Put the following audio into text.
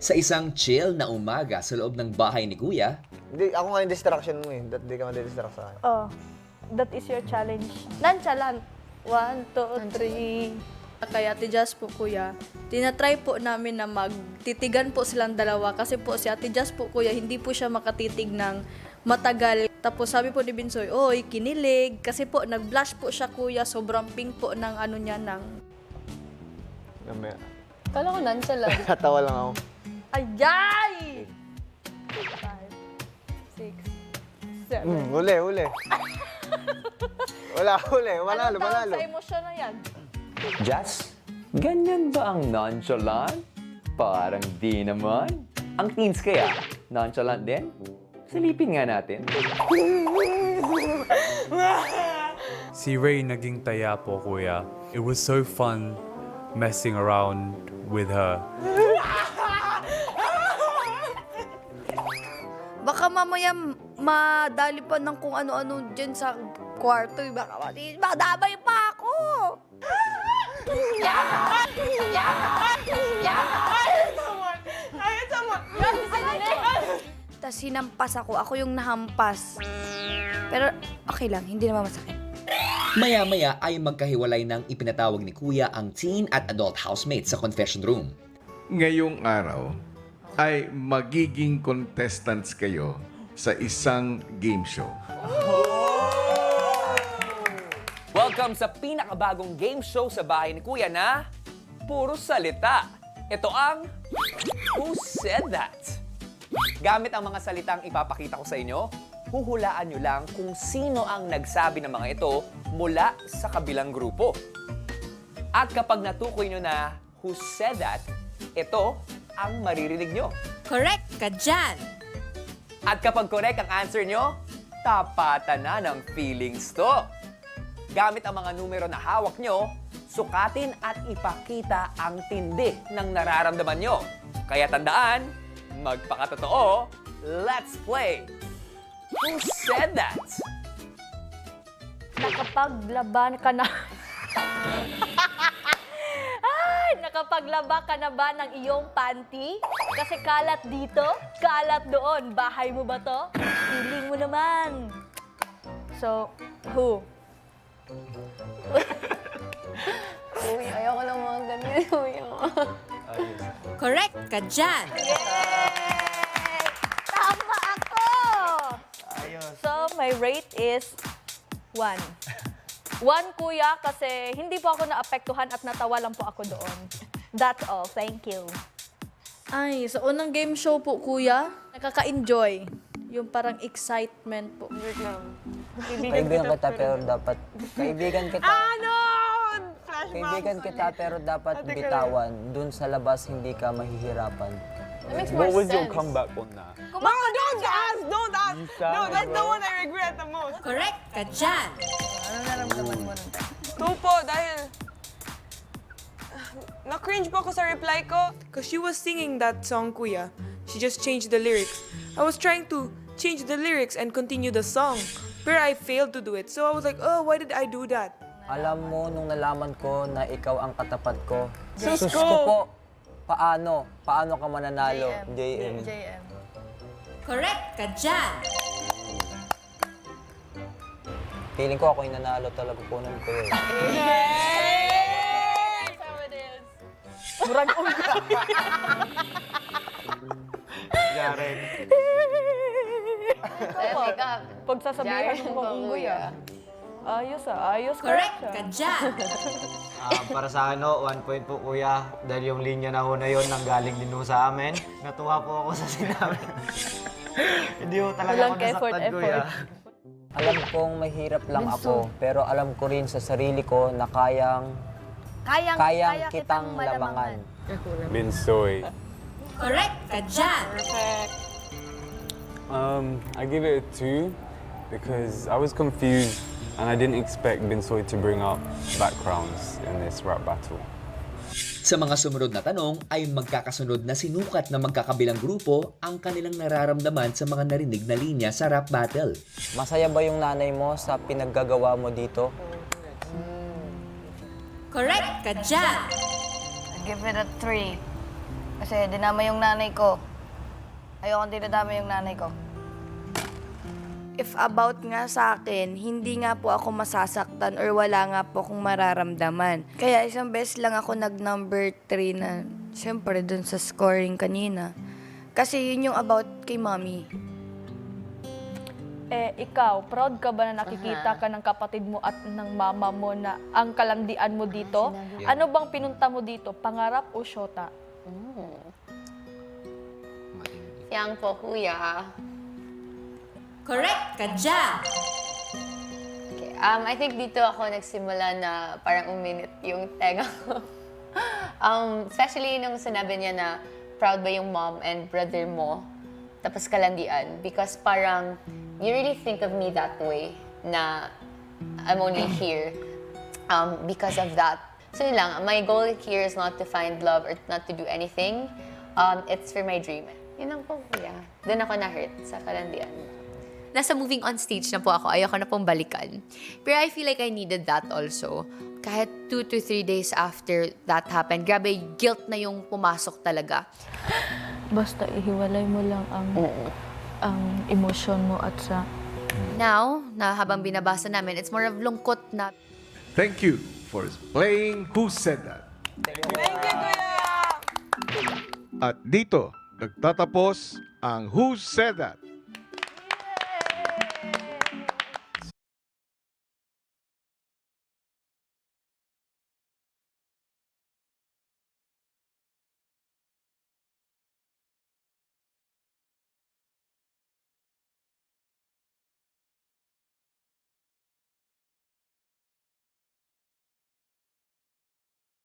Sa isang chill na umaga sa loob ng bahay ni Kuya, Hindi, ako nga yung distraction mo eh. Di ka madidistract sa akin. Oh, that is your challenge. Nonchalant. 1, 2, 3. Kaya Ate Jazz po kuya, tinatry po namin na magtitigan po silang dalawa kasi po si Ate Jazz po kuya, hindi po siya makatitig ng matagal. Tapos sabi po ni Binsoy, oy, kinilig. Kasi po, nag-blush po siya kuya, sobrang pink po ng ano niya, ng... Mamaya. Kala ko nonchalant. Katawa lang ako. Ayay! 5, 6, 7. Huli. Wala, huli. Manalo, Anong tawag manalo. sa emosyon na yan? Jazz, ganyan ba ang nonchalant? Parang di naman. Ang teens kaya, nonchalant din? Silipin nga natin. Si Ray naging taya po, kuya. It was so fun messing around with her. Baka mamaya madali pa ng kung ano-ano dyan sa kwarto. Baka madamay pa ako. Tapos hinampas ako. Ako yung nahampas. Pero okay lang, hindi naman masakit. maya-maya ay magkahiwalay ng ipinatawag ni Kuya ang teen at adult housemates sa confession room. Ngayong araw ay magiging contestants kayo sa isang game show. Welcome sa pinakabagong game show sa bahay ni Kuya na puro salita. Ito ang Who Said That? Gamit ang mga salitang ipapakita ko sa inyo, huhulaan nyo lang kung sino ang nagsabi ng mga ito mula sa kabilang grupo. At kapag natukoy nyo na Who Said That, ito ang maririnig nyo. Correct ka dyan. At kapag correct ang answer nyo, tapatan na ng feelings to. Gamit ang mga numero na hawak nyo, sukatin at ipakita ang tindi ng nararamdaman nyo. Kaya tandaan, magpakatotoo, let's play! Who said that? Nakapaglaban ka na... Ay, nakapaglaba ka na ba ng iyong panty? Kasi kalat dito, kalat doon. Bahay mo ba to? Feeling mo naman. So, who? Uy, ayoko lang mga ganyan. Uy, Correct ka dyan. Yay! Tama ako! So, my rate is 1. 1, kuya, kasi hindi po ako naapektuhan at natawa lang po ako doon. That's all. Thank you. Ay, sa unang game show po, kuya, nakaka-enjoy. Yung parang excitement po. Kaibigan kita pero dapat kaibigan kita. Kaibigan kita pero dapat bitawan. Dun sa labas hindi ka mahihirapan. that makes more sense. comeback on that? No, don't ask! Don't ask! No, that's the one I regret the most. Correct ka dyan. Tupo, dahil... Na-cringe po ako sa reply ko. Because she was singing that song, Kuya. She just changed the lyrics. I was trying to change the lyrics and continue the song. But I failed to do it. So I was like, oh, why did I do that? Alam mo, nung nalaman ko na ikaw ang katapat ko, Sus sus ko! ko po, paano? Paano ka mananalo? JM. Correct ka dyan. Feeling ko ako yung nanalo talaga po nun ko yun. Murag ulo. Jaren. Pag sasabihan mo kong unggoy, ayos ayos ka. Correct ka dyan. Para sa akin, 1 point po kuya. Dahil yung linya na ho na yun, nanggaling din ho sa amin. Natuwa po ako sa sinabi. Hindi ho talaga Walang ako nasaktan, effort. kuya. Alam kong mahirap lang ako, pero alam ko rin sa sarili ko na kayang kitang lamangan. Binsoy. Correct ka dyan. I give it a 2 because I was confused and I didn't expect Binsoy to bring up backgrounds in this rap battle. Sa mga sumunod na tanong ay magkakasunod na sinukat ng magkakabilang grupo ang kanilang nararamdaman sa mga narinig na linya sa rap battle. Masaya ba yung nanay mo sa pinaggagawa mo dito? Correct ka dyan. Give it a 3. Kasi dinama yung nanay ko. Ayokong dinadama yung nanay ko. If about nga sa akin, hindi nga po ako masasaktan or wala nga po akong mararamdaman. Kaya isang beses lang ako nag-number 3 na, syempre dun sa scoring kanina. Kasi yun yung about kay mommy. Ikaw, proud ka ba na nakikita ka ng kapatid mo at ng mama mo na ang kalandian mo dito? Ano bang pinunta mo dito? Pangarap o syota? Yang po, kuya. Correct ka dyan! Okay, I think dito ako nagsimula na parang uminit yung tenga ko. Especially nung sinabi niya na proud ba yung mom and brother mo, tapos kalandian. Because parang you really think of me that way, na I'm only here because of that. So yun lang, my goal here is not to find love or not to do anything. It's for my dream. Yun lang po, kuya. Doon ako na-hurt sa kalandian. Nasa moving on stage na po ako, ayoko na pong balikan. Pero I feel like I needed that also. Kahit 2 to 3 days after that happened, grabe, guilt na yung pumasok talaga. Basta ihiwalay mo lang ang emosyon mo at sa... Now, na habang binabasa namin, it's more of lungkot na. Thank you for playing Who Said That? Thank you, kuya! At dito, nagtatapos ang Who Said That?